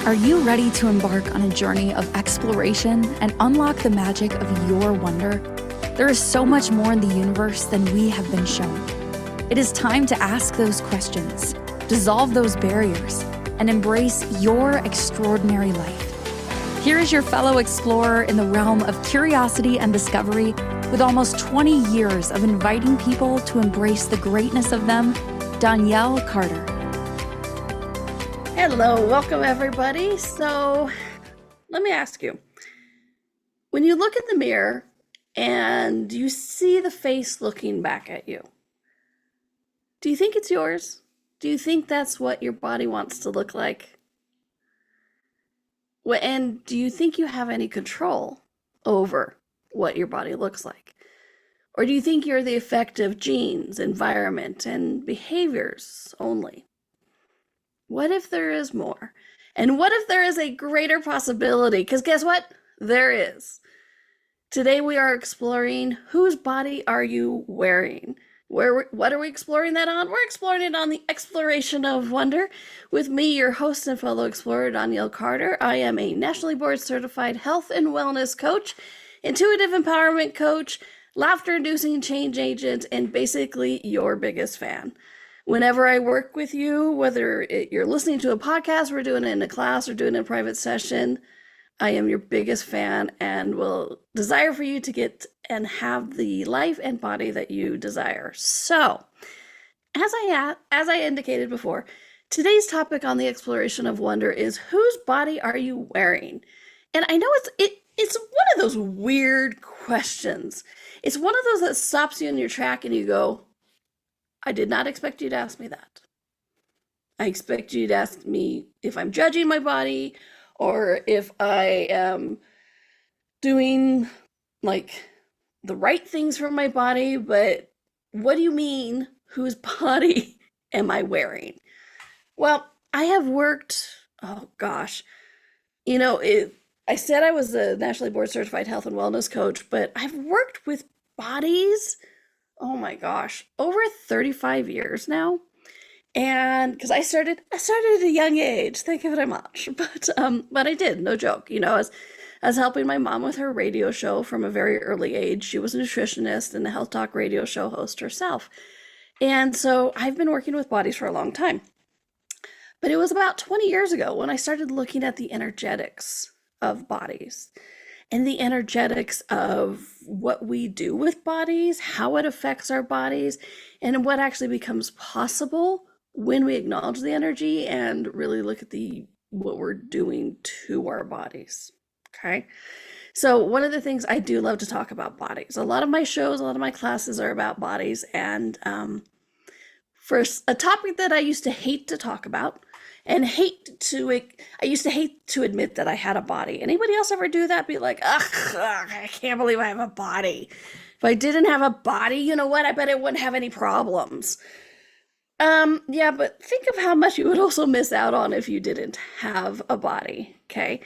Are you ready to embark on a journey of exploration and unlock the magic of your wonder? There is so much more in the universe than we have been shown. It is time to ask those questions, dissolve those barriers, and embrace your extraordinary life. Here is your fellow explorer in the realm of curiosity and discovery, with almost 20 years of inviting people to embrace the greatness of them, Donnielle Carter. Hello, welcome everybody. So let me ask you, when you look in the mirror and you see the face looking back at you, do you think it's yours? Do you think that's what your body wants to look like? And do you think you have any control over what your body looks like? Or do you think you're the effect of genes, environment, and behaviors only? What if there is more? And what if there is a greater possibility? Because guess what? There is. Today we are exploring whose body are you wearing? What are we exploring that on? We're exploring it on the exploration of wonder with me, your host and fellow explorer, Donnielle Carter. I am a nationally board certified health and wellness coach, intuitive empowerment coach, laughter-inducing change agent, and basically your biggest fan. Whenever I work with you, whether you're listening to a podcast, we're doing it in a class, or doing it in a private session, I am your biggest fan and will desire for you to get and have the life and body that you desire. So, as I indicated before, today's topic on the exploration of wonder is whose body are you wearing? And I know it's one of those weird questions. It's one of those that stops you in your track and you go, I did not expect you to ask me that. I expect you to ask me if I'm judging my body or if I am doing like the right things for my body, but what do you mean, whose body am I wearing? Well, I have worked, oh gosh, I said I was a nationally board certified health and wellness coach, but I've worked with bodies, oh my gosh, over 35 years now. And because I started at a young age, thank you very much. But I did, no joke. I was helping my mom with her radio show from a very early age. She was a nutritionist and a health talk radio show host herself. And so I've been working with bodies for a long time. But it was about 20 years ago when I started looking at the energetics of bodies and the energetics of what we do with bodies, how it affects our bodies, and what actually becomes possible when we acknowledge the energy and really look at what we're doing to our bodies. Okay. So one of the things I do love to talk about bodies. A lot of my shows, a lot of my classes are about bodies. And for a topic that I used to hate to talk about and I used to hate to admit that I had a body. Anybody else ever do that? Be like, ugh, I can't believe I have a body. If I didn't have a body, you know what? I bet I wouldn't have any problems. Yeah, but think of how much you would also miss out on if you didn't have a body, okay?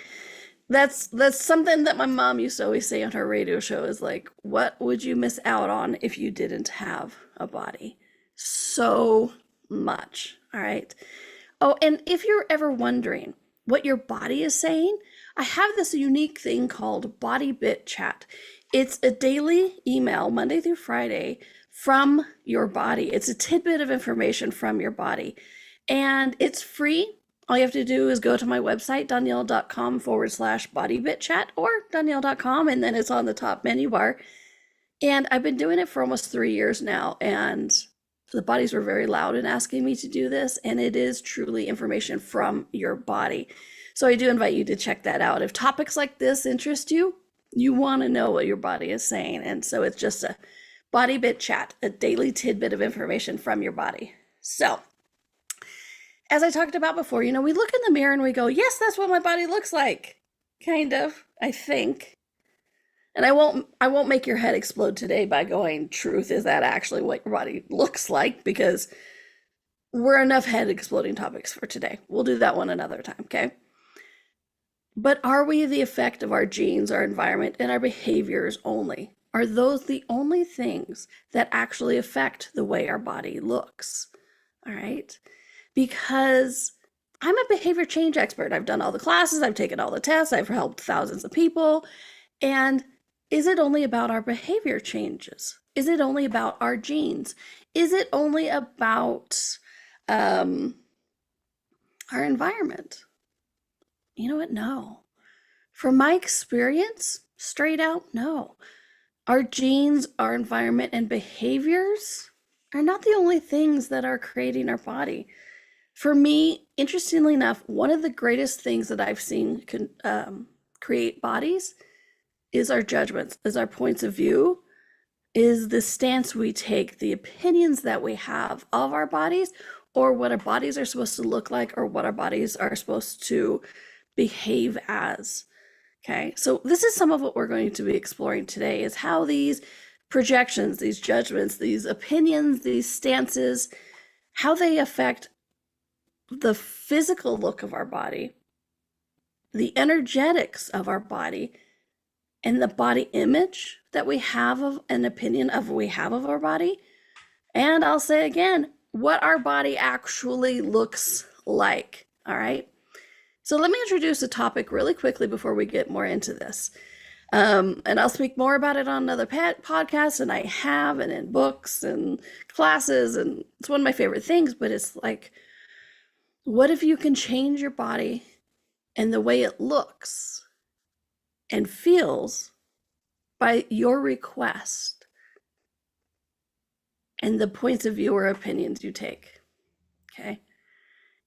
That's something that my mom used to always say on her radio show is like, what would you miss out on if you didn't have a body? So much, all right? Oh, and if you're ever wondering what your body is saying, I have this unique thing called Body Bit Chat. It's a daily email, Monday through Friday, from your body. It's a tidbit of information from your body. And it's free. All you have to do is go to my website, donnielle.com/bodybitchat or donnielle.com, and then it's on the top menu bar. And I've been doing it for almost 3 years now. And the bodies were very loud in asking me to do this. And it is truly information from your body. So I do invite you to check that out. If topics like this interest you, you want to know what your body is saying. And so it's just a Body Bit Chat, a daily tidbit of information from your body. So, as I talked about before, we look in the mirror and we go, yes, that's what my body looks like. Kind of, I think. And I won't make your head explode today by going, truth, is that actually what your body looks like? Because we're enough head exploding topics for today. We'll do that one another time, okay? But are we the effect of our genes, our environment, and our behaviors only? Are those the only things that actually affect the way our body looks? All right? Because I'm a behavior change expert. I've done all the classes, I've taken all the tests, I've helped thousands of people. And is it only about our behavior changes? Is it only about our genes? Is it only about our environment? You know what? No. From my experience, straight out, no. Our genes, our environment, and behaviors are not the only things that are creating our body. For me, interestingly enough, one of the greatest things that I've seen create bodies is our judgments, is our points of view, is the stance we take, the opinions that we have of our bodies, or what our bodies are supposed to look like, or what our bodies are supposed to behave as. Okay, so this is some of what we're going to be exploring today, is how these projections, these judgments, these opinions, these stances, how they affect the physical look of our body, the energetics of our body, and the body image that we have of an opinion of we have of our body. And I'll say again, what our body actually looks like. All right. So let me introduce a topic really quickly before we get more into this. And I'll speak more about it on another podcast, and I have, and in books and classes, and it's one of my favorite things, but it's like, what if you can change your body and the way it looks and feels by your request and the points of view or opinions you take? Okay?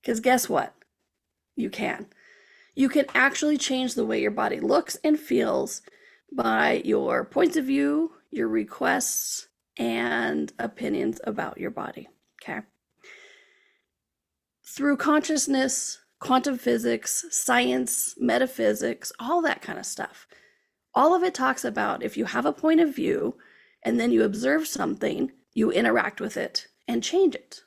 Because guess what? You can. You can actually change the way your body looks and feels by your points of view, your requests, and opinions about your body. Okay? Through consciousness, quantum physics, science, metaphysics, all that kind of stuff. All of it talks about if you have a point of view and then you observe something, you interact with it and change it.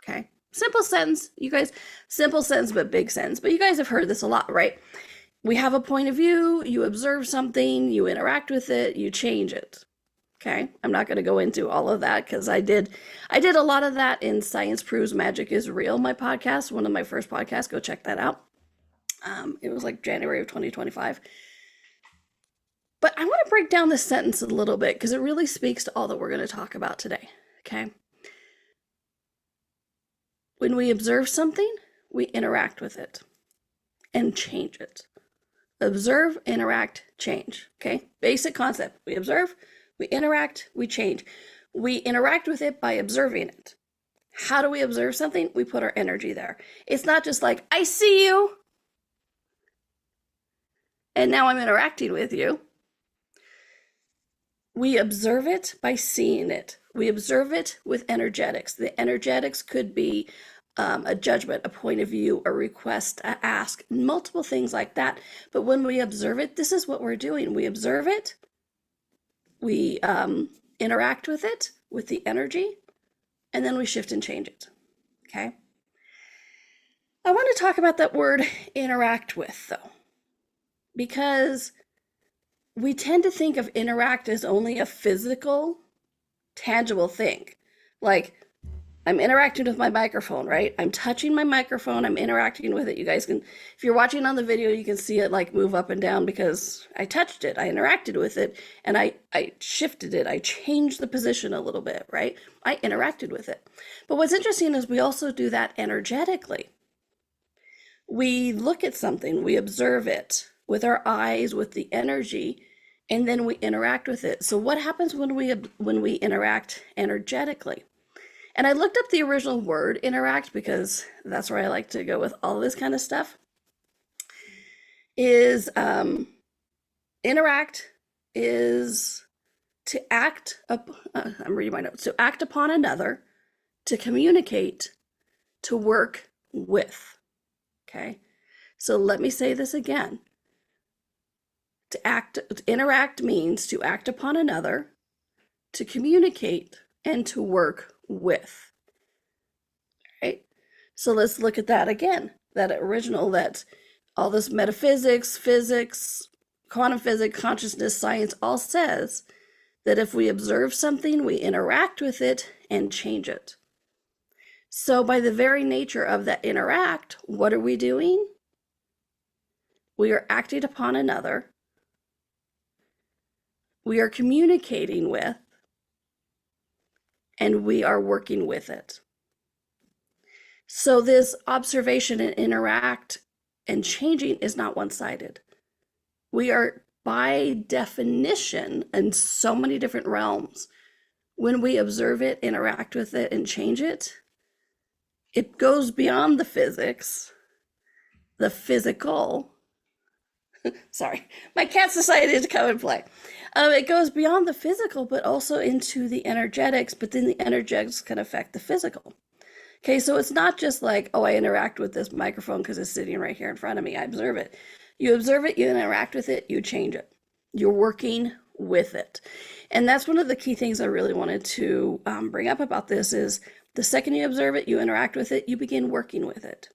Okay? Simple sentence, you guys, simple sentence, but big sentence. But you guys have heard this a lot, right? We have a point of view, you observe something, you interact with it, you change it. Okay, I'm not going to go into all of that because I did a lot of that in Science Proves Magic is Real, my podcast, one of my first podcasts. Go check that out. It was like January of 2025. But I want to break down this sentence a little bit because it really speaks to all that we're going to talk about today. Okay. When we observe something, we interact with it and change it. Observe, interact, change. Okay. Basic concept. We observe, we interact, we change. We interact with it by observing it. How do we observe something? We put our energy there. It's not just like, I see you, and now I'm interacting with you. We observe it by seeing it. We observe it with energetics. The energetics could be a judgment, a point of view, a request, a ask, multiple things like that. But when we observe it, this is what we're doing. We observe it. We interact with it, with the energy, and then we shift and change it. Okay? I want to talk about that word interact with, though, because we tend to think of interact as only a physical, tangible thing. Like, I'm interacting with my microphone, right? I'm touching my microphone, I'm interacting with it. You guys can, if you're watching on the video, you can see it like move up and down because I touched it, I interacted with it, and I shifted it, I changed the position a little bit, right? I interacted with it. But what's interesting is we also do that energetically. We look at something, we observe it with our eyes, with the energy, and then we interact with it. So what happens when we interact energetically? And I looked up the original word interact because that's where I like to go with all this kind of stuff. Is interact is to act up. I'm reading my notes. To act upon another, to communicate, to work with. Okay, so let me say this again. To interact means to act upon another, to communicate, and to work with. Right? So let's look at that again. That original, that all this metaphysics, physics, quantum physics, consciousness, science all says that if we observe something, we interact with it and change it. So by the very nature of that interact, what are we doing? We are acting upon another. We are communicating with, and we are working with it. So this observation and interact and changing is not one-sided. We are, by definition, in so many different realms. When we observe it, interact with it, and change it, it goes beyond the physics, the physical. Sorry, my cats decided to come and play. It goes beyond the physical, but also into the energetics, but then the energetics can affect the physical. Okay, so it's not just like, oh, I interact with this microphone because it's sitting right here in front of me. I observe it. You observe it, you interact with it, you change it. You're working with it. And that's one of the key things I really wanted to bring up about this is the second you observe it, you interact with it, you begin working with it.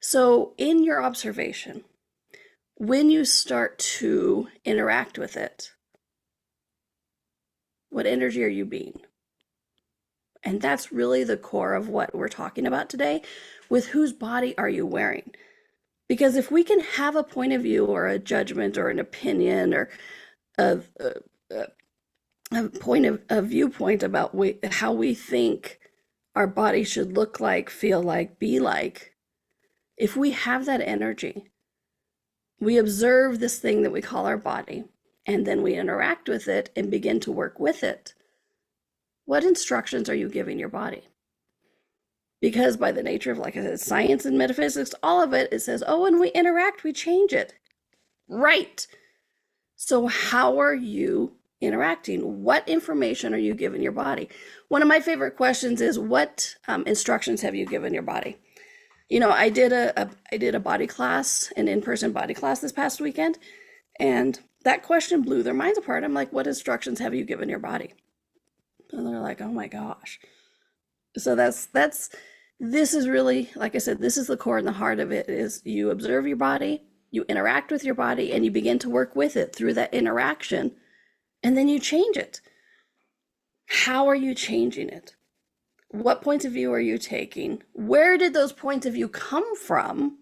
So in your observation, when you start to interact with it, what energy are you being? And that's really the core of what we're talking about today. With whose body are you wearing? Because if we can have a point of view or a judgment or an opinion or a viewpoint about how we think our body should look like, feel like, be like, if we have that energy, we observe this thing that we call our body, and then we interact with it and begin to work with it. What instructions are you giving your body? Because by the nature of, like I said, science and metaphysics, all of it, it says, oh, when we interact, we change it. Right. So how are you interacting? What information are you giving your body? One of my favorite questions is, what instructions have you given your body? You know, I did a body class, an in-person body class this past weekend, and that question blew their minds apart. I'm like, what instructions have you given your body? And they're like, oh my gosh. So this is really, like I said, this is the core and the heart of it is you observe your body, you interact with your body, and you begin to work with it through that interaction, and then you change it. How are you changing it? What points of view are you taking? Where did those points of view come from?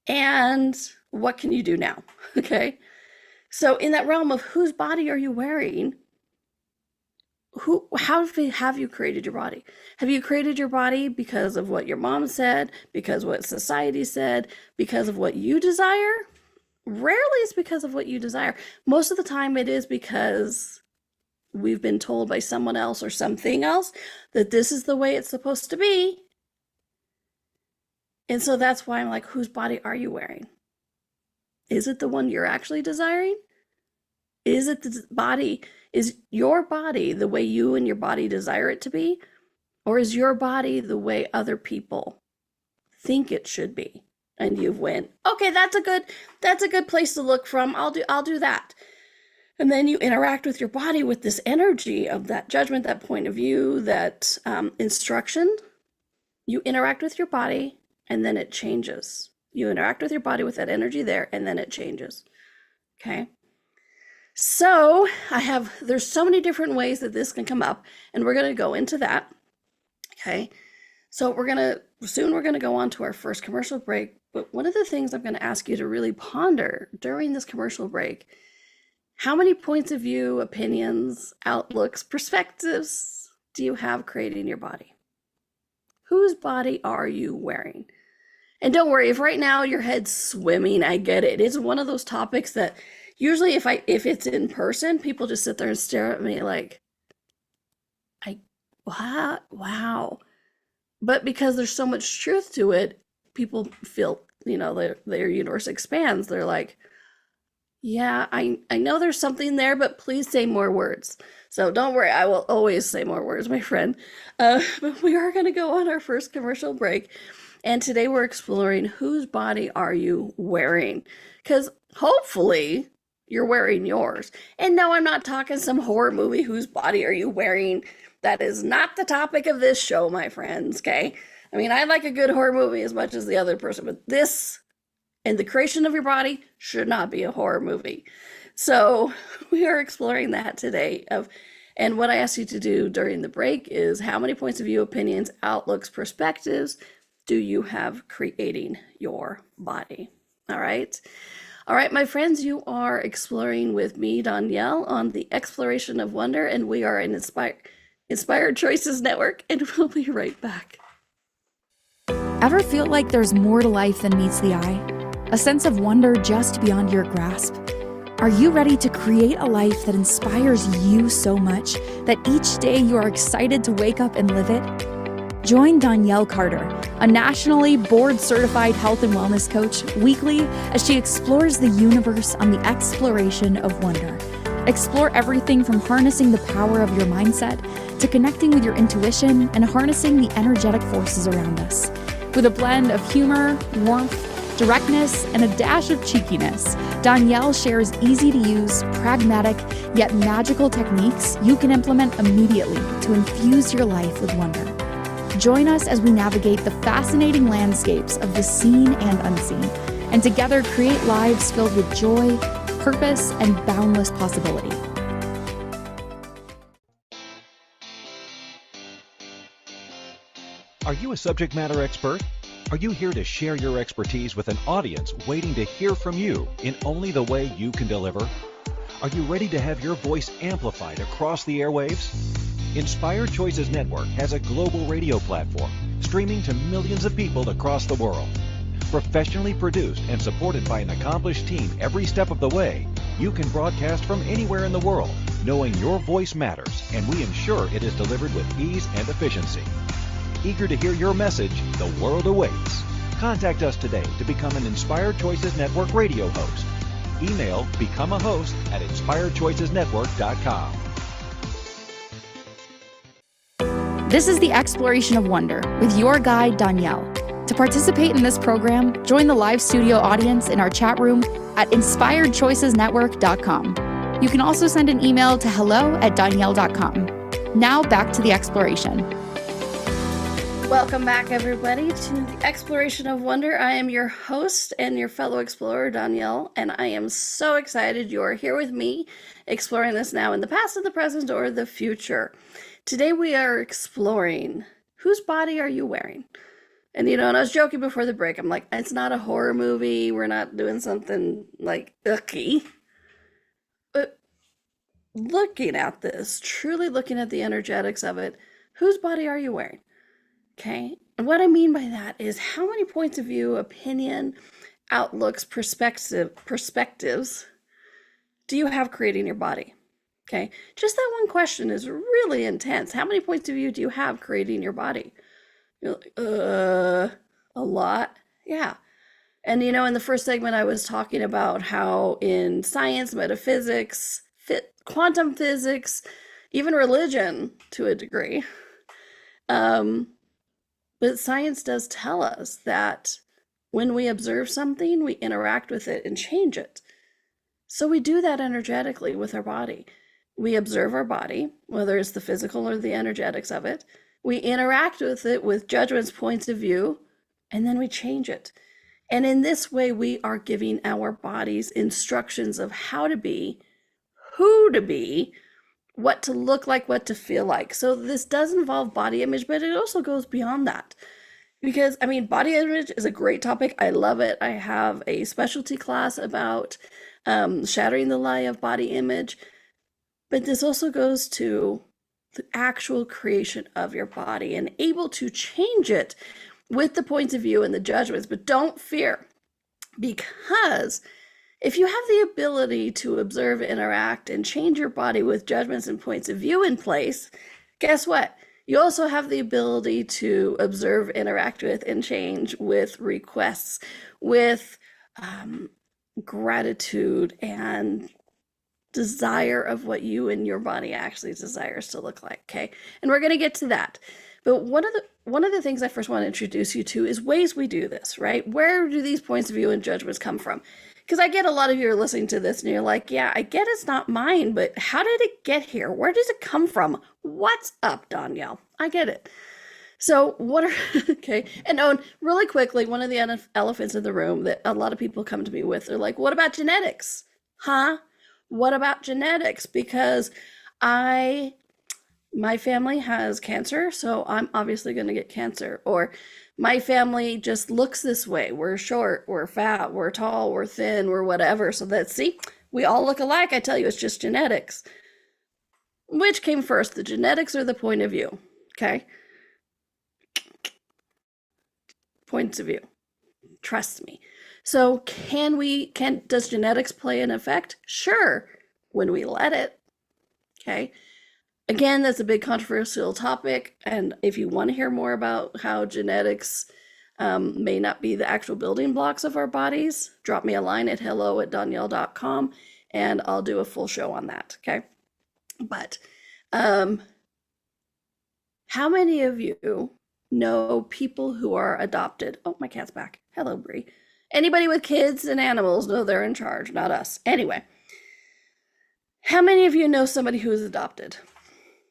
And what can you do now? Okay. So in that realm of whose body are you wearing? How have you created your body? Have you created your body because of what your mom said, because of what society said, because of what you desire? Rarely it's because of what you desire. Most of the time it is because we've been told by someone else or something else that this is the way it's supposed to be. And so that's why I'm like, whose body are you wearing? Is it the one you're actually desiring? Is it the body? Is your body the way you and your body desire it to be? Or is your body the way other people think it should be? And you've went, okay, that's a good place to look from. I'll do that. And then you interact with your body with this energy of that judgment, that point of view, that instruction. You interact with your body and then it changes. You interact with your body with that energy there and then it changes. Okay. So there's so many different ways that this can come up, and we're going to go into that. Okay. So we're going to go on to our first commercial break. But one of the things I'm going to ask you to really ponder during this commercial break, how many points of view, opinions, outlooks, perspectives do you have creating your body? Whose body are you wearing? And don't worry, if right now your head's swimming, I get it. It's one of those topics that usually if it's in person, people just sit there and stare at me like, wow. But because there's so much truth to it, people feel, their universe expands. They're like, yeah, I know there's something there, but please say more words. So don't worry, I will always say more words, my friend. But we are going to go on our first commercial break. And today we're exploring whose body are you wearing? Because hopefully you're wearing yours. And no, I'm not talking some horror movie, whose body are you wearing? That is not the topic of this show, my friends, okay? I mean, I like a good horror movie as much as the other person, but this and the creation of your body should not be a horror movie. So we are exploring that today of And what I asked you to do during the break is how many points of view, opinions, outlooks, perspectives do you have creating your body? All right. All right, my friends, you are exploring with me, Donnielle, on the Exploration of Wonder, and we are an Inspired Choices Network, and we'll be right back. Ever feel like there's more to life than meets the eye? A sense of wonder just beyond your grasp? Are you ready to create a life that inspires you so much that each day you are excited to wake up and live it? Join Donnielle Carter, a nationally board-certified health and wellness coach, weekly as she explores the universe on the exploration of wonder. Explore everything from harnessing the power of your mindset to connecting with your intuition and harnessing the energetic forces around us. With a blend of humor, warmth, directness, and a dash of cheekiness, Donnielle shares easy-to-use, pragmatic, yet magical techniques you can implement immediately to infuse your life with wonder. Join us as we navigate the fascinating landscapes of the seen and unseen, and together create lives filled with joy, purpose, and boundless possibility. Are you a subject matter expert? Are you here to share your expertise with an audience waiting to hear from you in only the way you can deliver? Are you ready to have your voice amplified across the airwaves? Inspired Choices Network has a global radio platform streaming to millions of people across the world. Professionally produced and supported by an accomplished team every step of the way, you can broadcast from anywhere in the world, knowing your voice matters, and we ensure it is delivered with ease and efficiency. Eager to hear your message, the world awaits. Contact us today to become an Inspired Choices Network radio host. Email become a host at inspiredchoicesnetwork.com. This is the Exploration of Wonder with your guide, Donnielle. To participate in this program, join the live studio audience in our chat room at inspiredchoicesnetwork.com. You can also send an email to hello@donnielle.com. Now back to the exploration. Welcome back, everybody, to the Exploration of Wonder. I am your host and your fellow explorer, Donnielle, and I am so excited you are here with me, exploring this now in the past, in the present, or the future. Today we are exploring, whose body are you wearing? And and I was joking before the break. I'm like, it's not a horror movie. We're not doing something like icky. But looking at this, truly looking at the energetics of it, whose body are you wearing? Okay. And what I mean by that is how many points of view, opinion, outlooks, perspectives do you have creating your body? Okay. Just that one question is really intense. How many points of view do you have creating your body? You're like, a lot. Yeah. And in the first segment, I was talking about how in science, metaphysics, quantum physics, even religion to a degree, but science does tell us that when we observe something, we interact with it and change it. So we do that energetically with our body. We observe our body, whether it's the physical or the energetics of it. We interact with it with judgments, points of view, and then we change it. And in this way, we are giving our bodies instructions of how to be, who to be, what to look like, what to feel like. So this does involve body image, but it also goes beyond that. Because, body image is a great topic. I love it. I have a specialty class about shattering the lie of body image. But this also goes to the actual creation of your body and able to change it with the points of view and the judgments. But don't fear, because if you have the ability to observe, interact, and change your body with judgments and points of view in place, guess what? You also have the ability to observe, interact with, and change with requests, with gratitude and desire of what you and your body actually desires to look like. Okay. And we're going to get to that. But one of the things I first want to introduce you to is ways we do this, right? Where do these points of view and judgments come from? Because I get a lot of you are listening to this and you're like, yeah, I get it's not mine, but how did it get here? Where does it come from? What's up, Donnielle? I get it. So okay. And really quickly, one of the elephants in the room that a lot of people come to me with, they're like, what about genetics? Huh? What about genetics? Because I my family has cancer, so I'm obviously going to get cancer. Or my family just looks this way. We're short, we're fat, we're tall, we're thin, we're whatever. So see, we all look alike. I tell you, it's just genetics. Which came first, the genetics or the point of view? Okay. Points of view. Trust me. So does genetics play an effect? Sure, when we let it. Okay. Again, that's a big controversial topic. And if you want to hear more about how genetics may not be the actual building blocks of our bodies, drop me a line at hello@donnielle.com and I'll do a full show on that. Okay. But how many of you know people who are adopted? Oh, my cat's back. Hello, Bree. Anybody with kids and animals know they're in charge, not us. Anyway, how many of you know somebody who is adopted?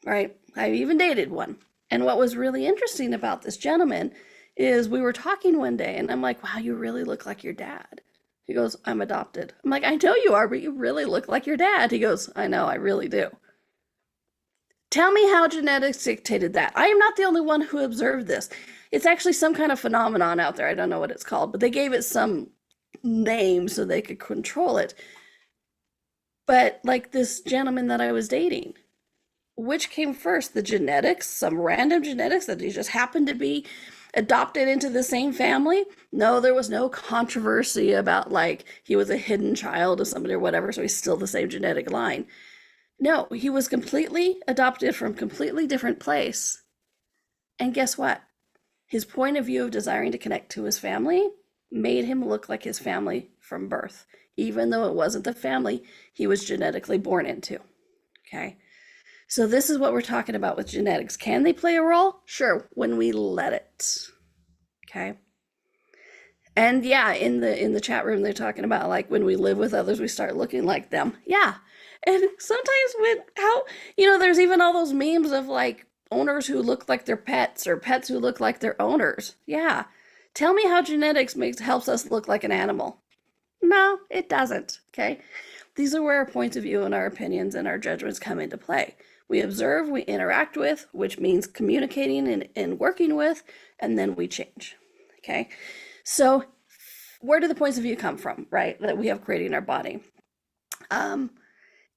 Right? I've even dated one. And what was really interesting about this gentleman is we were talking one day and I'm like, wow, you really look like your dad. He goes, I'm adopted. I'm like, I know you are, but you really look like your dad. He goes, I know, I really do. Tell me how genetics dictated that. I am not the only one who observed this. It's actually some kind of phenomenon out there. I don't know what it's called, but they gave it some name so they could control it. But like this gentleman that I was dating, which came first, the genetics, some random genetics that he just happened to be adopted into the same family? No, there was no controversy about like he was a hidden child of somebody or whatever, so he's still the same genetic line. No, he was completely adopted from a completely different place. And guess what? His point of view of desiring to connect to his family made him look like his family from birth, even though it wasn't the family he was genetically born into. Okay. So this is what we're talking about with genetics. Can they play a role? Sure, when we let it. Okay. And yeah, in the chat room, they're talking about like when we live with others, we start looking like them. Yeah. And sometimes there's even all those memes of like owners who look like their pets or pets who look like their owners. Yeah. Tell me how genetics helps us look like an animal. No, it doesn't. Okay. These are where our points of view and our opinions and our judgments come into play. We observe, we interact with, which means communicating and working with, and then we change. Okay. So where do the points of view come from, right? That we have creating our body.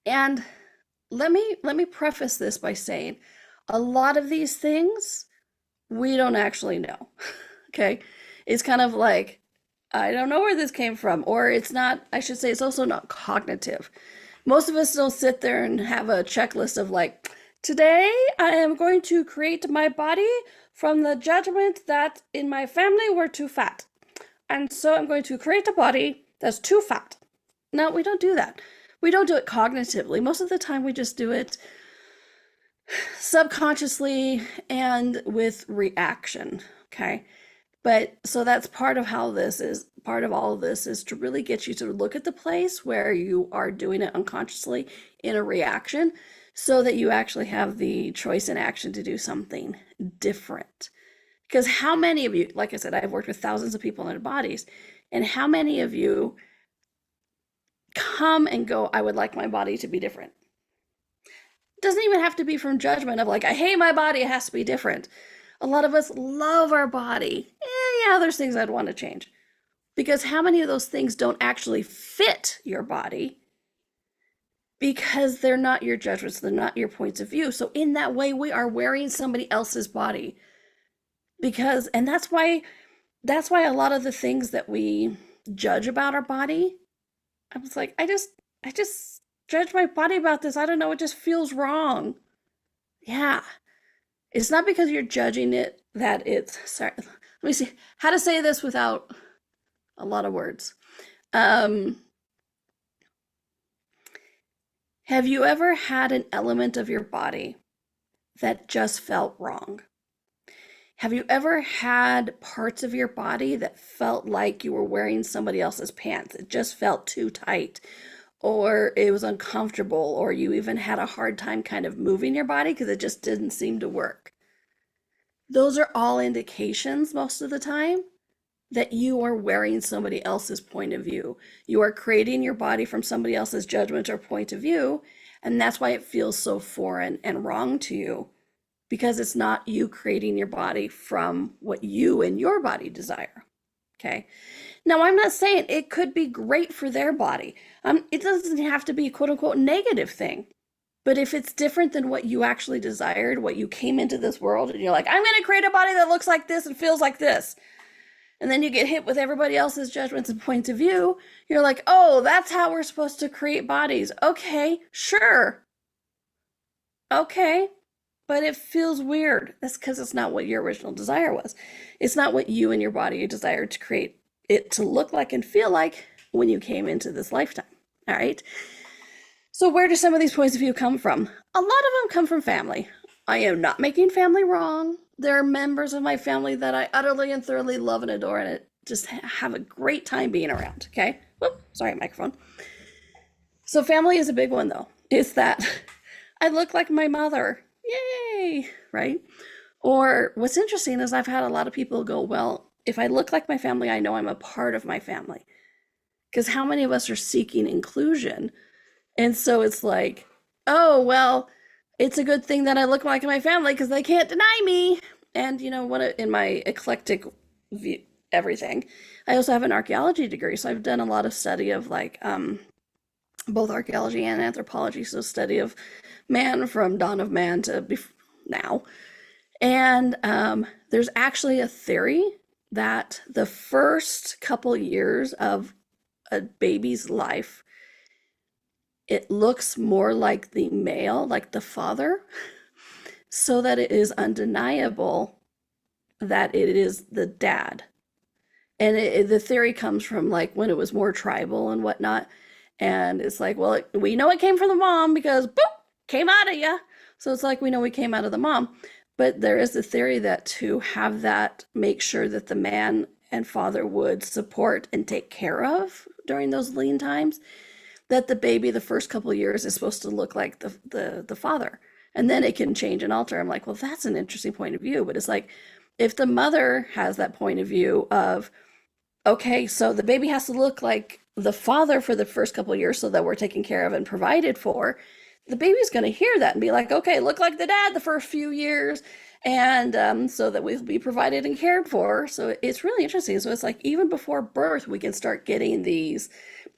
And let me preface this by saying a lot of these things we don't actually know. Okay. It's kind of like, I don't know where this came from, or it's not, I should say, it's also not cognitive. Most of us don't sit there and have a checklist of like, today I am going to create my body from the judgment that in my family we're too fat. And so I'm going to create a body that's too fat. No, we don't do that. We don't do it cognitively. Most of the time we just do it subconsciously and with reaction. Okay. But so that's part of all of this is to really get you to look at the place where you are doing it unconsciously in a reaction so that you actually have the choice and action to do something different. Because how many of you, like I said, I've worked with thousands of people in their bodies, and how many of you come and go, I would like my body to be different. It doesn't even have to be from judgment of like, I hate my body, it has to be different. A lot of us love our body. Yeah, there's things I'd want to change. Because how many of those things don't actually fit your body? Because they're not your judgments, they're not your points of view. So in that way, we are wearing somebody else's body. And that's why a lot of the things that we judge about our body, I was like, I just judge my body about this. I don't know, it just feels wrong. Yeah. It's not because you're judging it that it's, sorry, let me see how to say this without a lot of words. Have you ever had an element of your body that just felt wrong? Have you ever had parts of your body that felt like you were wearing somebody else's pants? It just felt too tight, or it was uncomfortable, or you even had a hard time kind of moving your body because it just didn't seem to work. Those are all indications most of the time that you are wearing somebody else's point of view. You are creating your body from somebody else's judgment or point of view, and that's why it feels so foreign and wrong to you because it's not you creating your body from what you and your body desire. Okay. Now, I'm not saying it could be great for their body. It doesn't have to be a quote unquote negative thing. But if it's different than what you actually desired, what you came into this world, and you're like, I'm going to create a body that looks like this and feels like this. And then you get hit with everybody else's judgments and points of view. You're like, oh, that's how we're supposed to create bodies. Okay, sure. Okay. But it feels weird. That's because it's not what your original desire was. It's not what you and your body desired to create it to look like and feel like when you came into this lifetime. All right. So where do some of these points of view come from? A lot of them come from family. I am not making family wrong. There are members of my family that I utterly and thoroughly love and adore and just have a great time being around. Okay. Whoop, sorry, microphone. So family is a big one though. It's that I look like my mother. Yay. Right. Or what's interesting is I've had a lot of people go, well, if I look like my family, I know I'm a part of my family. Because how many of us are seeking inclusion? And so it's like, oh, well, it's a good thing that I look like my family because they can't deny me. And, you know, in my eclectic view, everything, I also have an archaeology degree. So I've done a lot of study of like both archaeology and anthropology. So study of man from dawn of man to now. And there's actually a theory that the first couple years of a baby's life, it looks more like the male, like the father, so that it is undeniable that it is the dad. And the theory comes from like when it was more tribal and whatnot. And it's like, well, we know it came from the mom because boop, came out of you. So it's like, we know we came out of the mom. But there is the theory that to have that, make sure that the man and father would support and take care of during those lean times, that the baby the first couple of years is supposed to look like the father. And then it can change and alter. I'm like, well, that's an interesting point of view. But it's like, if the mother has that point of view of, okay, so the baby has to look like the father for the first couple of years so that we're taken care of and provided for, the baby's going to hear that and be like, okay, look like the dad the first few years. And so that we'll be provided and cared for. So it's really interesting. So it's like, even before birth, we can start getting these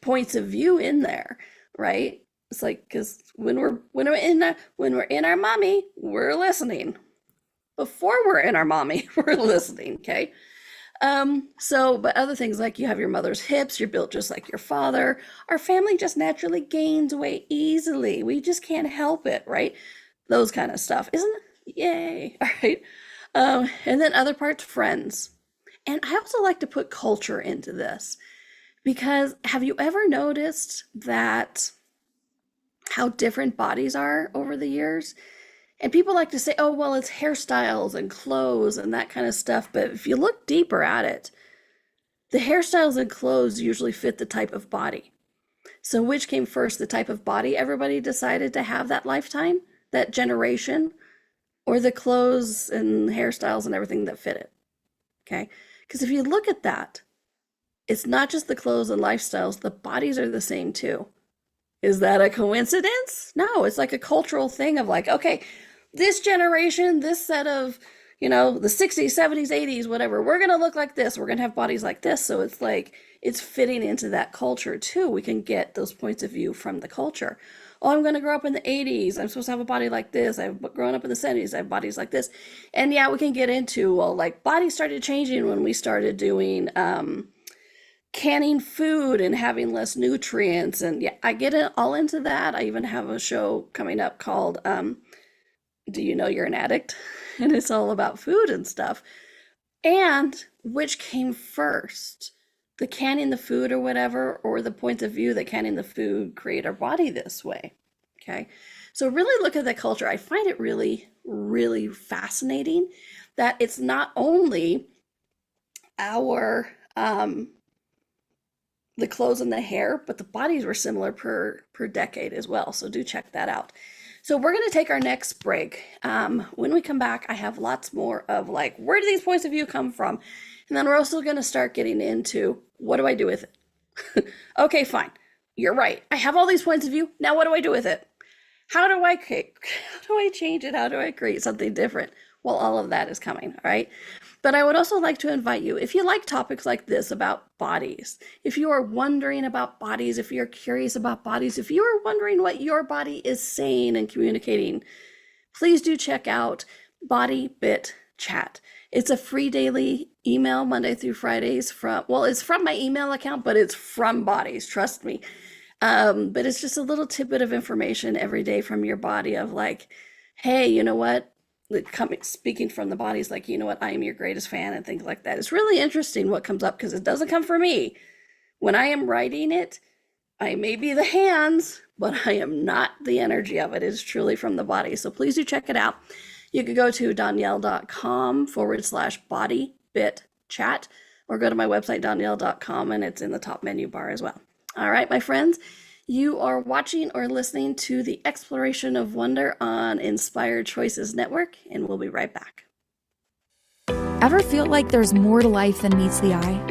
points of view in there, right? It's like, because when we're in our mommy, we're listening. Before we're in our mommy, we're listening. Okay. But other things like you have your mother's hips, you're built just like your father. Our family just naturally gains weight easily. We just can't help it, right? Those kind of stuff, isn't it? Yay. All right. And then other parts, friends. And I also like to put culture into this. Because have you ever noticed that how different bodies are over the years? And people like to say, oh, well, it's hairstyles and clothes and that kind of stuff. But if you look deeper at it, the hairstyles and clothes usually fit the type of body. So which came first, the type of body everybody decided to have that lifetime, that generation, or the clothes and hairstyles and everything that fit it? Okay? Because if you look at that, it's not just the clothes and lifestyles, the bodies are the same too. Is that a coincidence? No, it's like a cultural thing of like, okay, this generation, this set of, the 60s, 70s, 80s, whatever, we're going to look like this. We're going to have bodies like this. So it's like, it's fitting into that culture too. We can get those points of view from the culture. Oh, I'm going to grow up in the 80s. I'm supposed to have a body like this. I've grown up in the 70s. I have bodies like this. And yeah, we can get into, well, like bodies started changing when we started doing, canning food and having less nutrients. And yeah, I get it all into that. I even have a show coming up called Do You Know You're an Addict? And it's all about food and stuff. And which came first? The canning the food or whatever, or the point of view that canning the food create our body this way? Okay. So really look at the culture. I find it really, really fascinating that it's not only our the clothes and the hair, but the bodies were similar per decade as well. So do check that out. So we're going to take our next break. When we come back, I have lots more of like, where do these points of view come from? And then we're also going to start getting into, what do I do with it? Okay, fine. You're right. I have all these points of view. Now what do I do with it? How do I change it? How do I create something different? Well, all of that is coming, all right? But I would also like to invite you, if you like topics like this about bodies, if you are wondering about bodies, if you're curious about bodies, if you are wondering what your body is saying and communicating, please do check out Body Bit Chat. It's a free daily email Monday through Fridays it's from my email account, but it's from Bodies, trust me. But it's just a little tidbit of information every day from your body of like, hey, you know what? Speaking from the body's like, you know what? I am your greatest fan and things like that. It's really interesting what comes up because it doesn't come from me. When I am writing it, I may be the hands, but I am not the energy of it. It is truly from the body. So please do check it out. You can go to Donnielle.com/body bit chat or go to my website, Donnielle.com, and it's in the top menu bar as well. All right, my friends, you are watching or listening to the Exploration of Wonder on Inspired Choices Network, and we'll be right back. Ever feel like there's more to life than meets the eye?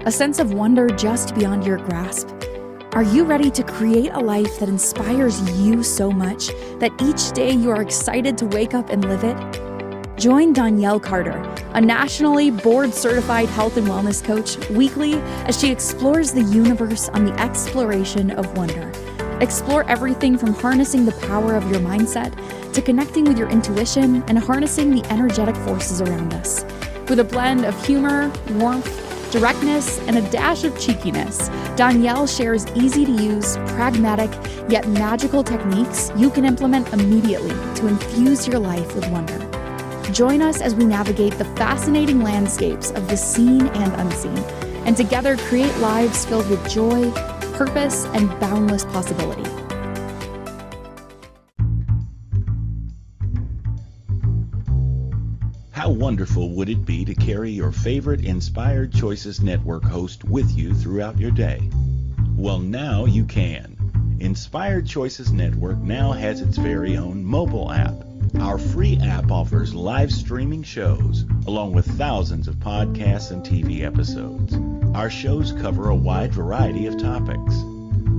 A sense of wonder just beyond your grasp? Are you ready to create a life that inspires you so much that each day you are excited to wake up and live it? Join Donnielle Carter, a nationally board-certified health and wellness coach, weekly as she explores the universe on the exploration of wonder. Explore everything from harnessing the power of your mindset to connecting with your intuition and harnessing the energetic forces around us. With a blend of humor, warmth, directness, and a dash of cheekiness, Donnielle shares easy-to-use, pragmatic, yet magical techniques you can implement immediately to infuse your life with wonder. Join us as we navigate the fascinating landscapes of the seen and unseen, and together create lives filled with joy, purpose, and boundless possibility. How wonderful would it be to carry your favorite Inspired Choices Network host with you throughout your day? Well, now you can. Inspired Choices Network now has its very own mobile app. Our free app offers live streaming shows, along with thousands of podcasts and TV episodes. Our shows cover a wide variety of topics.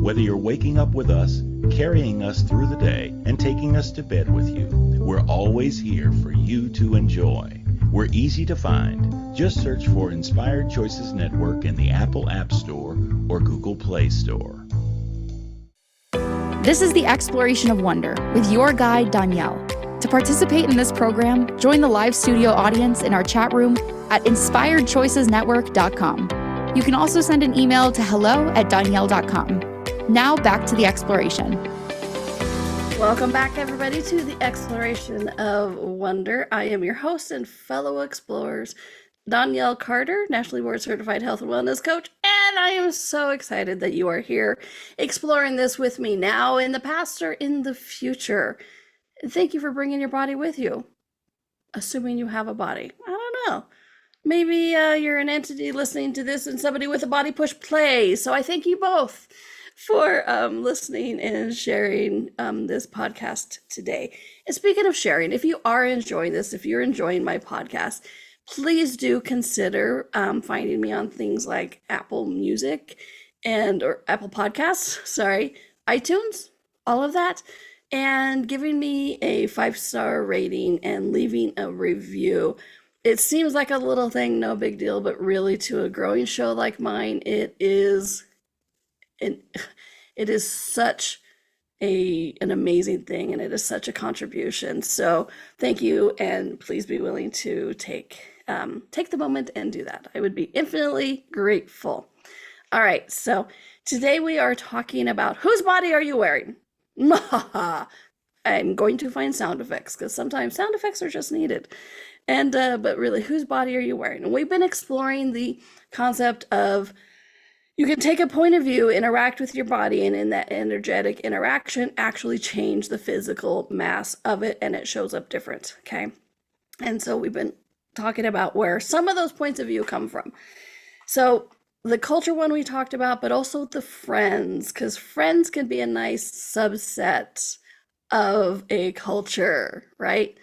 Whether you're waking up with us, carrying us through the day, and taking us to bed with you, we're always here for you to enjoy. We're easy to find. Just search for Inspired Choices Network in the Apple App Store or Google Play Store. This is the Exploration of Wonder with your guide, Donnielle. To participate in this program, join the live studio audience in our chat room at inspiredchoicesnetwork.com. You can also send an email to hello@donnielle.com. Now back to the exploration. Welcome back, everybody, to the Exploration of Wonder. I am your host and fellow explorers, Donnielle Carter, nationally board certified health and wellness coach, and I am so excited that you are here exploring this with me now, in the past, or in the future. Thank you for bringing your body with you, assuming you have a body. I don't know. Maybe you're an entity listening to this and somebody with a body push play. So I thank you both for listening and sharing this podcast today. And speaking of sharing, if you are enjoying this, if you're enjoying my podcast, please do consider finding me on things like Apple Music or Apple Podcasts, iTunes, all of that, and giving me a 5-star rating and leaving a review. It seems like a little thing, no big deal, but really to a growing show like mine, it is such an amazing thing, and it is such a contribution. So thank you, and please be willing to take the moment and do that. I would be infinitely grateful. All right, so today we are talking about whose body are you wearing? I'm going to find sound effects because sometimes sound effects are just needed. And but really, whose body are you wearing? And we've been exploring the concept of you can take a point of view, interact with your body, and in that energetic interaction, actually change the physical mass of it, and it shows up different, okay? And so we've been talking about where some of those points of view come from. So the culture one we talked about, but also the friends, because friends can be a nice subset of a culture, right?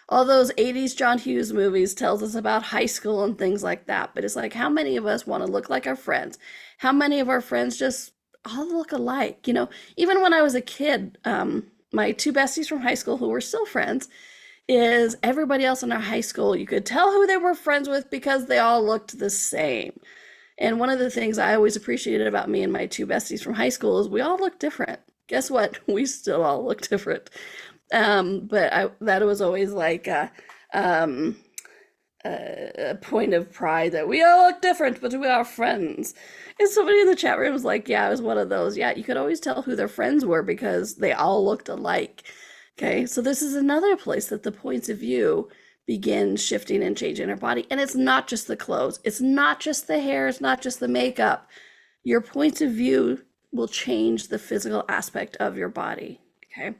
All those 80s John Hughes movies tells us about high school and things like that. But it's like, how many of us want to look like our friends? How many of our friends just all look alike? You know, even when I was a kid, my two besties from high school who were still friends is everybody else in our high school, you could tell who they were friends with because they all looked the same. And one of the things I always appreciated about me and my two besties from high school is we all look different. Guess what? We still all look different. That was always like a point of pride that we all look different, but we are friends. And somebody in the chat room was like, yeah, I was one of those. Yeah, you could always tell who their friends were because they all looked alike. Okay, so this is another place that the points of view begin shifting and changing our body. And it's not just the clothes, it's not just the hair, it's not just the makeup. Your points of view will change the physical aspect of your body. Okay.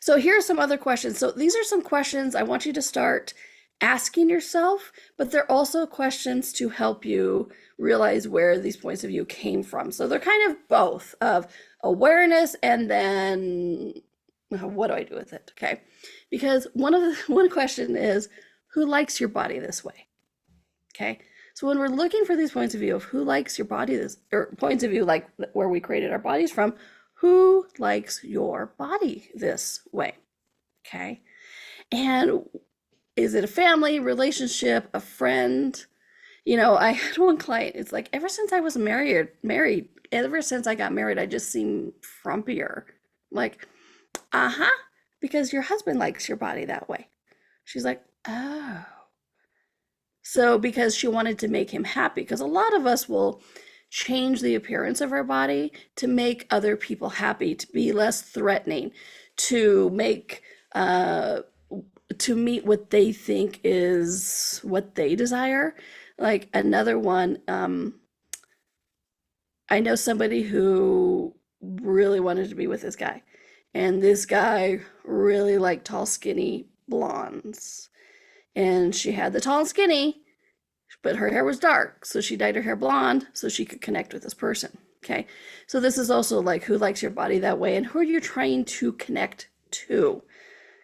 So here are some other questions. So these are some questions I want you to start asking yourself, but they're also questions to help you realize where these points of view came from. So they're kind of both of awareness and then what do I do with it? Okay. Because one question is, who likes your body this way? Okay. So when we're looking for these points of view of who likes your body this, or points of view like where we created our bodies from, who likes your body this way? Okay. And is it a family, relationship, a friend? You know, I had one client, it's like, ever since I was married, ever since I got married, I just seem frumpier. I'm like, because your husband likes your body that way. She's like, oh. So because she wanted to make him happy, because a lot of us will change the appearance of our body to make other people happy, to be less threatening, to make, to meet what they think is what they desire. Like another one, I know somebody who really wanted to be with this guy, and this guy really liked tall, skinny blondes. And she had the tall and skinny, but her hair was dark, so she dyed her hair blonde so she could connect with this person. Okay, so this is also like who likes your body that way, and who are you trying to connect to?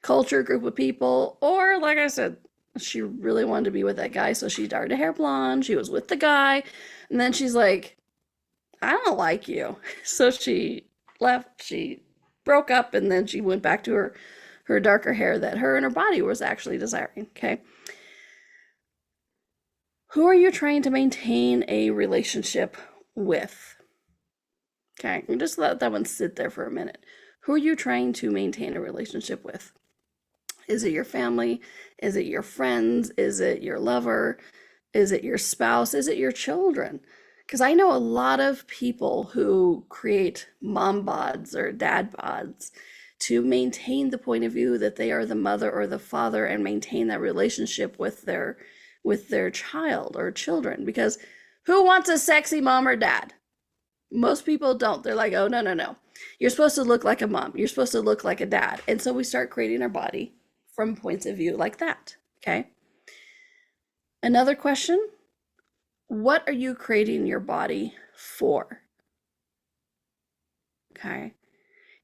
Culture, group of people, or like I said, she really wanted to be with that guy, so she dyed her hair blonde. She was with the guy, and then she's like, I don't like you. So she left, she broke up, and then she went back to her darker hair that her and her body was actually desiring. Okay. Who are you trying to maintain a relationship with? Okay, and just let that one sit there for a minute. Who are you trying to maintain a relationship with? Is it your family? Is it your friends? Is it your lover? Is it your spouse? Is it your children? Because I know a lot of people who create mom bods or dad bods to maintain the point of view that they are the mother or the father and maintain that relationship with their child or children. Because who wants a sexy mom or dad? Most people don't. They're like, oh, no. You're supposed to look like a mom. You're supposed to look like a dad. And so we start creating our body from points of view like that. Okay. Another question. What are you creating your body for? Okay.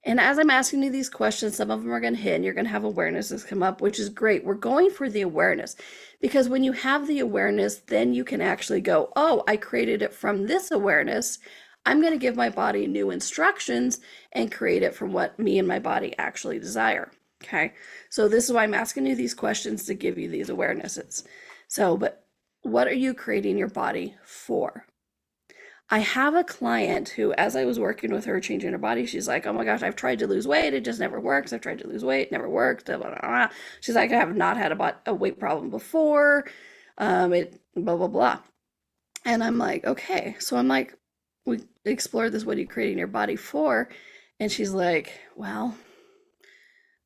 And as I'm asking you these questions, some of them are going to hit and you're going to have awarenesses come up, which is great. We're going for the awareness because when you have the awareness, then you can actually go, oh, I created it from this awareness. I'm going to give my body new instructions and create it from what me and my body actually desire. Okay. So this is why I'm asking you these questions to give you these awarenesses. So, but what are you creating your body for? I have a client who, as I was working with her, changing her body, she's like, oh my gosh, I've tried to lose weight. It just never works. I've tried to lose weight. It never worked. Blah, blah, blah. She's like, I have not had a weight problem before. It blah, blah, blah. And I'm like, okay. So I'm like, we explored this. What are you creating your body for? And she's like, well,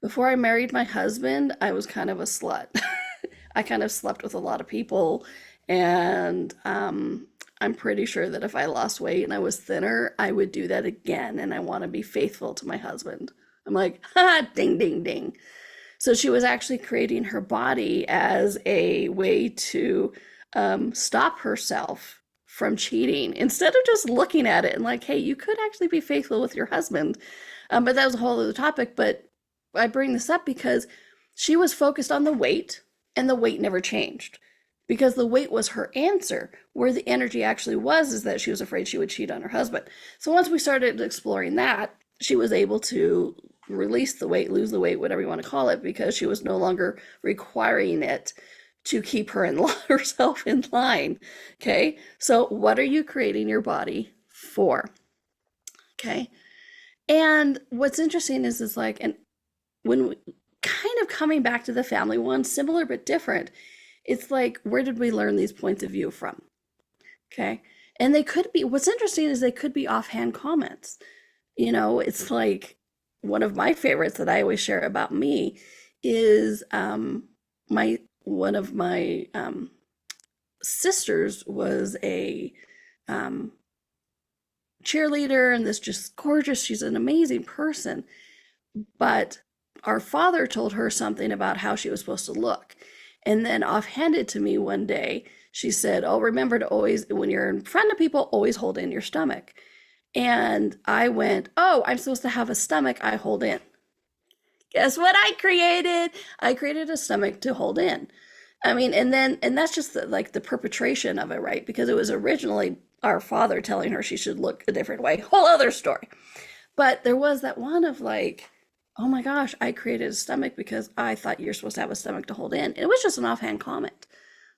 before I married my husband, I was kind of a slut. I kind of slept with a lot of people. And I'm pretty sure that if I lost weight and I was thinner, I would do that again. And I want to be faithful to my husband. I'm like, ding, ding, ding. So she was actually creating her body as a way to stop herself from cheating instead of just looking at it and like, hey, you could actually be faithful with your husband. But that was a whole other topic. But I bring this up because she was focused on the weight and the weight never changed. Because the weight was her answer. Where the energy actually was is that she was afraid she would cheat on her husband. So once we started exploring that, she was able to release the weight, lose the weight, whatever you want to call it, because she was no longer requiring it to keep her in herself in line. Okay. So what are you creating your body for? Okay. And what's interesting is like, and when we, kind of coming back to the family one, similar but different, it's like, where did we learn these points of view from? Okay. And they could be, what's interesting is they could be offhand comments. You know, it's like one of my favorites that I always share about me is one of my sisters was a cheerleader, and this just gorgeous, she's an amazing person. But our father told her something about how she was supposed to look. And then offhanded to me one day, she said, oh, remember to always, when you're in front of people, always hold in your stomach. And I went, oh, I'm supposed to have a stomach I hold in. Guess what I created? I created a stomach to hold in. I mean, and that's just the perpetration of it, right? Because it was originally our father telling her she should look a different way. Whole other story. But there was that one of like, oh my gosh, I created a stomach because I thought you're supposed to have a stomach to hold in. And it was just an offhand comment,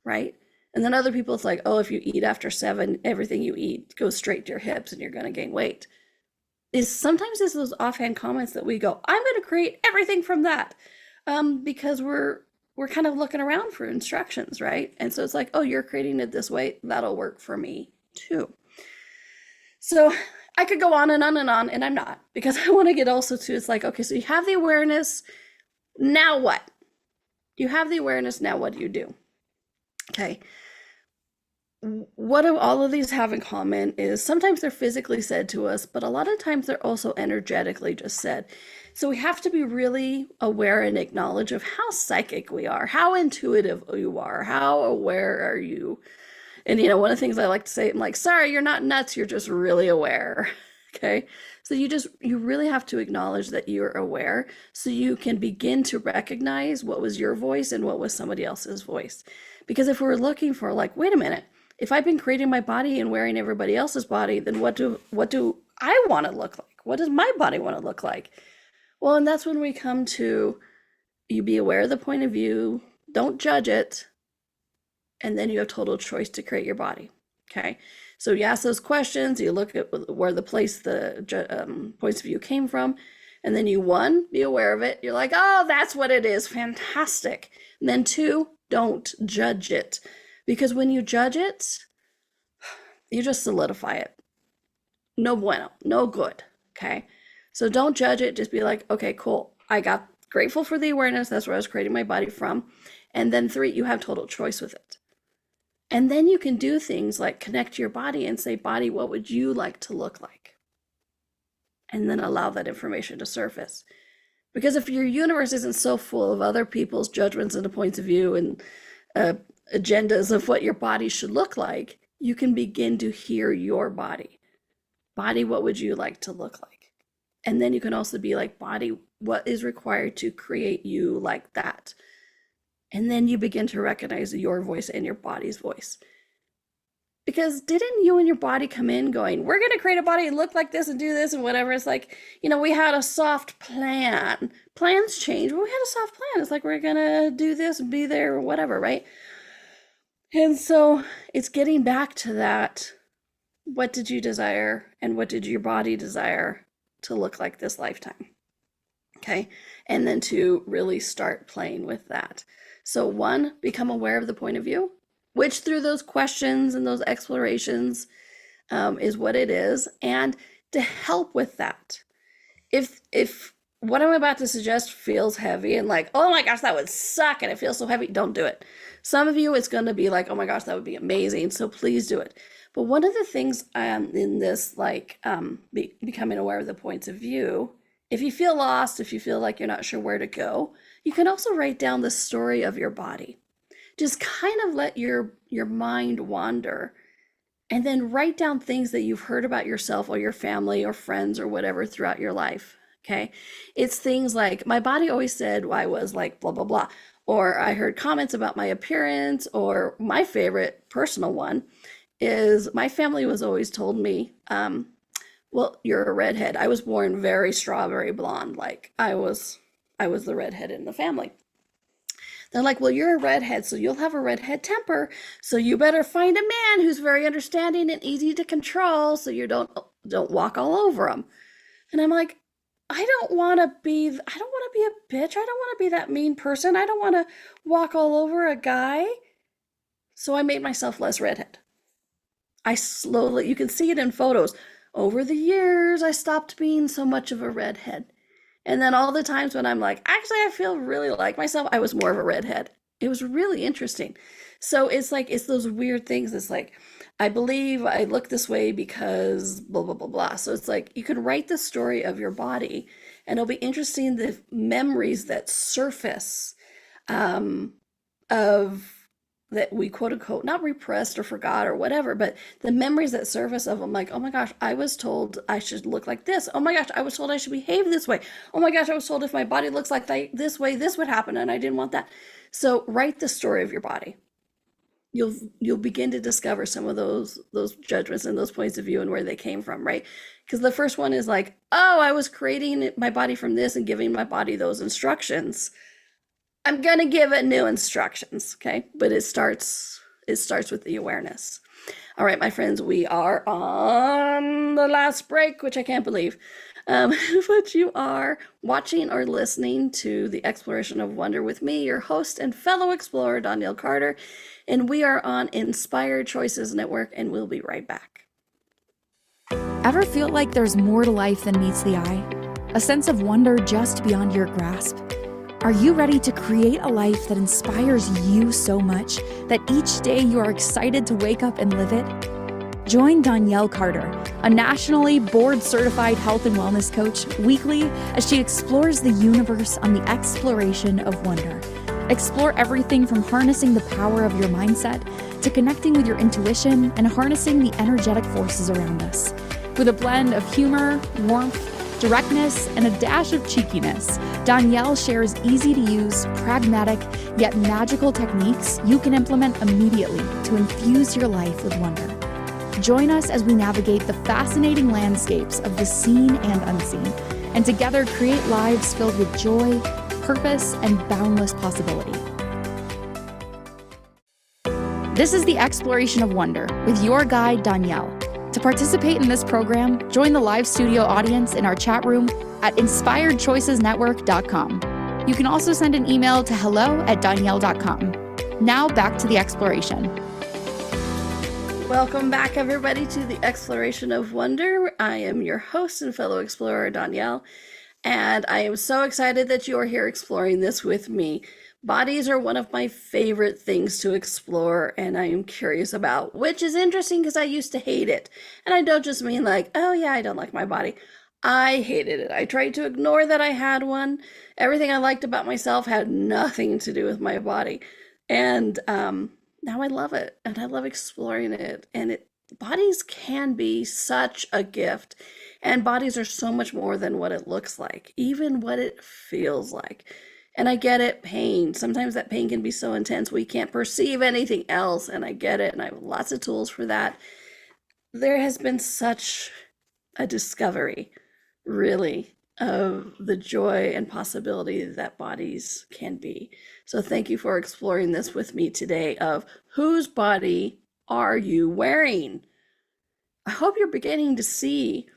right? And then other people, it's like, oh, if you eat after 7, everything you eat goes straight to your hips and you're going to gain weight. Sometimes it's those offhand comments that we go, I'm going to create everything from that, because we're kind of looking around for instructions, right? And so it's like, oh, you're creating it this way, that'll work for me too. So I could go on and on and on, and I'm not, because I want to get also to, it's like, okay, so you have the awareness, now what? You have the awareness, now what do you do? Okay. What do all of these have in common is sometimes they're physically said to us, but a lot of times they're also energetically just said. So we have to be really aware and acknowledge of how psychic we are, how intuitive you are, how aware are you. And, you know, one of the things I like to say, I'm like, sorry, you're not nuts, you're just really aware. Okay. So you really have to acknowledge that you're aware so you can begin to recognize what was your voice and what was somebody else's voice. Because if we're looking for like, wait a minute, if I've been creating my body and wearing everybody else's body, then what do I want to look like? What does my body want to look like? Well, and that's when we come to, you be aware of the point of view, don't judge it, and then you have total choice to create your body. Okay. So you ask those questions, you look at where the points of view came from, and then you, 1, be aware of it. You're like, oh, that's what it is. Fantastic. And then 2, don't judge it. Because when you judge it, you just solidify it. No bueno, no good. Okay. So don't judge it. Just be like, okay, cool. I got grateful for the awareness. That's where I was creating my body from. And then 3, you have total choice with it. And then you can do things like connect to your body and say, body, what would you like to look like? And then allow that information to surface. Because if your universe isn't so full of other people's judgments and points of view and agendas of what your body should look like, you can begin to hear your body. Body, what would you like to look like? And then you can also be like, body, what is required to create you like that? And then you begin to recognize your voice and your body's voice. Because didn't you and your body come in going, we're going to create a body and look like this and do this and whatever? It's like, you know, we had a soft plan. Plans change, but we had a soft plan. It's like, we're going to do this and be there or whatever, right? And so it's getting back to that. What did you desire and what did your body desire to look like this lifetime? Okay. And then to really start playing with that. So 1, become aware of the point of view, which through those questions and those explorations is what it is. And to help with that, if what I'm about to suggest feels heavy and like, oh my gosh, that would suck and it feels so heavy, don't do it. Some of you, it's going to be like, oh my gosh, that would be amazing. So please do it. But one of the things in this, like becoming aware of the points of view, if you feel lost, if you feel like you're not sure where to go, you can also write down the story of your body. Just kind of let your mind wander and then write down things that you've heard about yourself or your family or friends or whatever throughout your life. Okay. It's things like, my body always said I was like blah, blah, blah. Or I heard comments about my appearance, or my favorite personal one is my family was always told me, well, you're a redhead. I was born very strawberry blonde. Like I was the redhead in the family. They're like, well, you're a redhead, so you'll have a redhead temper. So you better find a man who's very understanding and easy to control, so you don't walk all over him. And I'm like, I don't want to be a bitch. I don't want to be that mean person. I don't want to walk all over a guy. So I made myself less redhead. I slowly, you can see it in photos. Over the years, I stopped being so much of a redhead. And then all the times when I'm like, actually, I feel really like myself, I was more of a redhead. It was really interesting. So it's like, it's those weird things. It's like, I believe I look this way because blah, blah, blah, blah. So it's like, you can write the story of your body, and it'll be interesting the memories that surface of that we quote unquote not repressed or forgot or whatever, but the memories that surface of them, like, oh my gosh, I was told I should look like this. Oh my gosh, I was told I should behave this way. Oh my gosh, I was told if my body looks like this way, this would happen, and I didn't want that. So write the story of your body. You'll begin to discover some of those judgments and those points of view and where they came from, right? Because the first one is like, oh, I was creating my body from this and giving my body those instructions. I'm going to give it new instructions, okay? But it starts with the awareness. All right, my friends, we are on the last break, which I can't believe. But you are watching or listening to the Exploration of Wonder with me, your host and fellow explorer, Donnielle Carter. And we are on Inspired Choices Network, and we'll be right back. Ever feel like there's more to life than meets the eye? A sense of wonder just beyond your grasp? Are you ready to create a life that inspires you so much that each day you are excited to wake up and live it? Join Donnielle Carter, a nationally board-certified health and wellness coach, weekly as she explores the universe on the exploration of wonder. Explore everything from harnessing the power of your mindset to connecting with your intuition and harnessing the energetic forces around us. With a blend of humor, warmth, directness, and a dash of cheekiness, Donnielle shares easy-to-use, pragmatic, yet magical techniques you can implement immediately to infuse your life with wonder. Join us as we navigate the fascinating landscapes of the seen and unseen, and together create lives filled with joy, purpose, and boundless possibility. This is the Exploration of Wonder with your guide, Donnielle. To participate in this program, join the live studio audience in our chat room at inspiredchoicesnetwork.com. You can also send an email to hello@donnielle.com. Now back to the exploration. Welcome back, everybody, to the Exploration of Wonder. I am your host and fellow explorer, Donnielle, and I am so excited that you are here exploring this with me. Bodies are one of my favorite things to explore, and I am curious about, which is interesting because I used to hate it. And I don't just mean like, oh yeah, I don't like my body. I hated it. I tried to ignore that I had one. Everything I liked about myself had nothing to do with my body. And now I love it, and I love exploring it. And bodies can be such a gift, and bodies are so much more than what it looks like, even what it feels like. And I get it, pain. Sometimes that pain can be so intense we can't perceive anything else, and I get it, and I have lots of tools for that. There has been such a discovery, really, of the joy and possibility that bodies can be. So thank you for exploring this with me today of whose body are you wearing? I hope you're beginning to see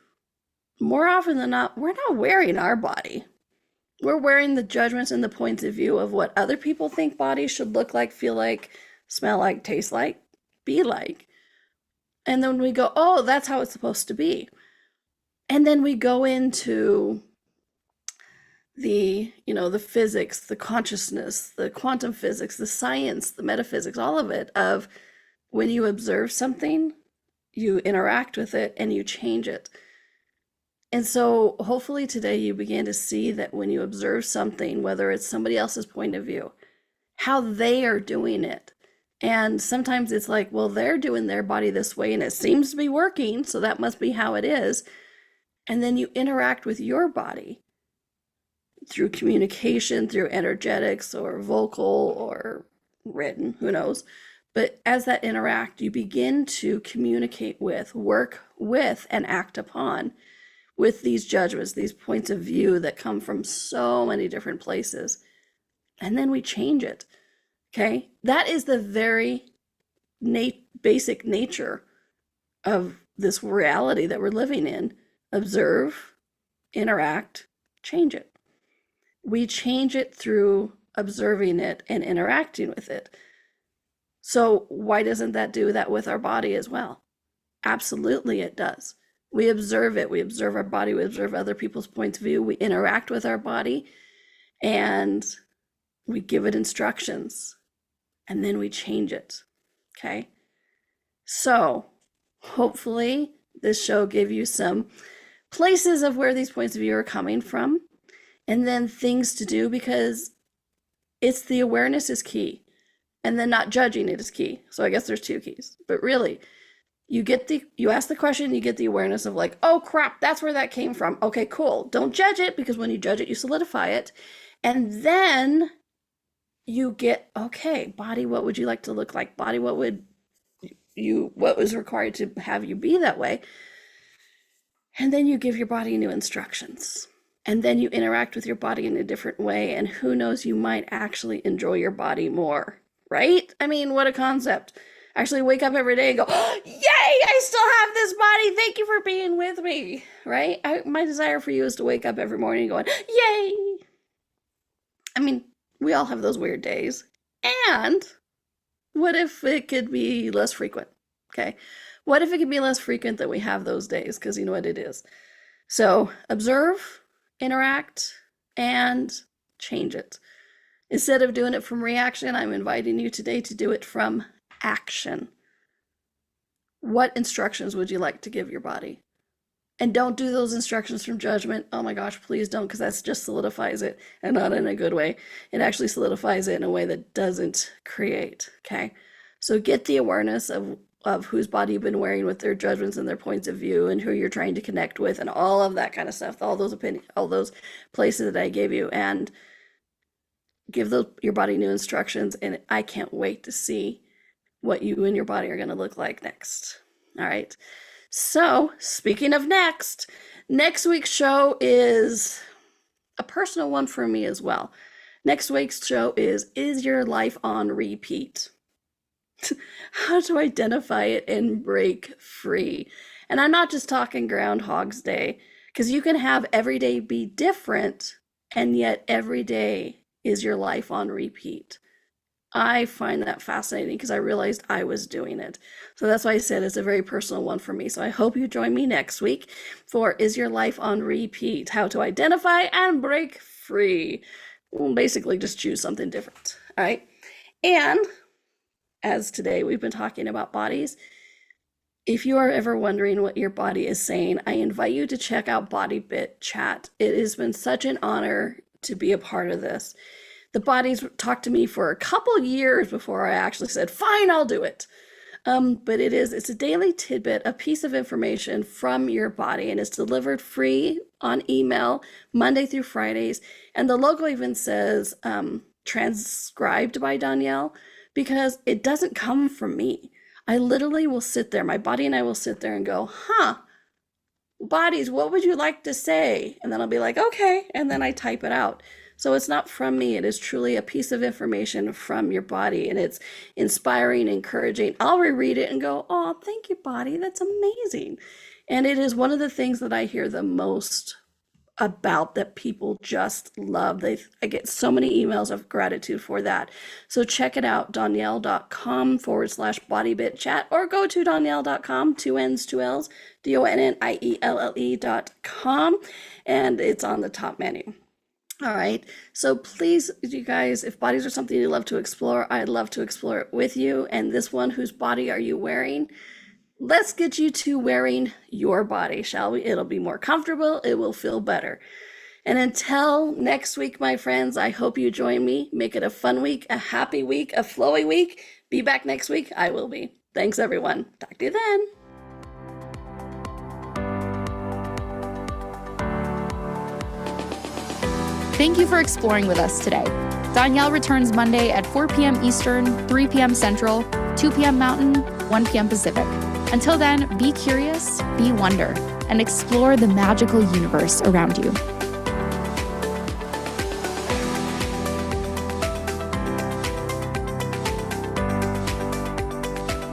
more often than not, we're not wearing our body. We're wearing the judgments and the points of view of what other people think bodies should look like, feel like, smell like, taste like, be like. And then we go, oh, that's how it's supposed to be. And then we go into the physics, the consciousness, the quantum physics, the science, the metaphysics, all of it, of when you observe something, you interact with it and you change it. And so hopefully today you begin to see that when you observe something, whether it's somebody else's point of view, how they are doing it. And sometimes it's like, well, they're doing their body this way and it seems to be working, so that must be how it is. And then you interact with your body through communication, through energetics or vocal or written, who knows. But as that interact, you begin to communicate with, work with and act upon with these judgments, these points of view that come from so many different places. And then we change it. Okay? That is the very basic nature of this reality that we're living in. Observe, interact, change it. We change it through observing it and interacting with it. So why doesn't that do that with our body as well? Absolutely it does. We observe it. We observe our body. We observe other people's points of view. We interact with our body and we give it instructions and then we change it. Okay? So hopefully this show gave you some places of where these points of view are coming from and then things to do, because it's the awareness is key and then not judging it is key. So I guess there's two keys, but really you ask the question, you get the awareness of like, oh crap, that's where that came from. Okay, cool. Don't judge it, because when you judge it, you solidify it. And then you get, okay, body, what would you like to look like? Body, what was required to have you be that way? And then you give your body new instructions. And then you interact with your body in a different way. And who knows, you might actually enjoy your body more, right? I mean, what a concept. Actually wake up every day and go, oh, yay, I still have this body. Thank you for being with me, right? My desire for you is to wake up every morning going, yay. I mean, we all have those weird days. And what if it could be less frequent? Okay. What if it could be less frequent that we have those days? Because you know what it is. So observe, interact, and change it. Instead of doing it from reaction, I'm inviting you today to do it from action. What instructions would you like to give your body? And don't do those instructions from judgment. Oh my gosh, please don't, because that just solidifies it, and not in a good way. It actually solidifies it in a way that doesn't create, okay? So get the awareness of whose body you've been wearing with their judgments and their points of view and who you're trying to connect with and all of that kind of stuff, all those opinions, all those places that I gave you, and give your body new instructions. And I can't wait to see what you and your body are going to look like next. All right. So speaking of next week's show is a personal one for me as well. Next week's show is your life on repeat? How to identify it and break free. And I'm not just talking Groundhog's Day, because you can have every day be different, and yet every day is your life on repeat. I find that fascinating because I realized I was doing it. So that's why I said it's a very personal one for me. So I hope you join me next week for Is Your Life on Repeat? How to Identify and Break Free. Well, basically just choose something different. All right. And as today we've been talking about bodies, if you are ever wondering what your body is saying, I invite you to check out Body Bit Chat. It has been such an honor to be a part of this. The bodies talked to me for a couple years before I actually said, fine, I'll do it. But it's a daily tidbit, a piece of information from your body, and it's delivered free on email Monday through Fridays. And the logo even says transcribed by Donnielle, because it doesn't come from me. I literally will sit there, my body and I will sit there and go, bodies, what would you like to say? And then I'll be like, okay. And then I type it out. So it's not from me. It is truly a piece of information from your body, and it's inspiring, encouraging. I'll reread it and go, oh, thank you, body. That's amazing. And it is one of the things that I hear the most about that people just love. I get so many emails of gratitude for that. So check it out, donnielle.com/bodybitchat, or go to donnielle.com, 2 N's, 2 L's, DONNIELLE.com, and it's on the top menu. All right. So please, you guys, if bodies are something you love to explore, I'd love to explore it with you. And this one, whose body are you wearing? Let's get you to wearing your body, shall we? It'll be more comfortable. It will feel better. And until next week, my friends, I hope you join me. Make it a fun week, a happy week, a flowy week. Be back next week. I will be. Thanks, everyone. Talk to you then. Thank you for exploring with us today. Donnielle returns Monday at 4 p.m. Eastern, 3 p.m. Central, 2 p.m. Mountain, 1 p.m. Pacific. Until then, be curious, be wonder, and explore the magical universe around you.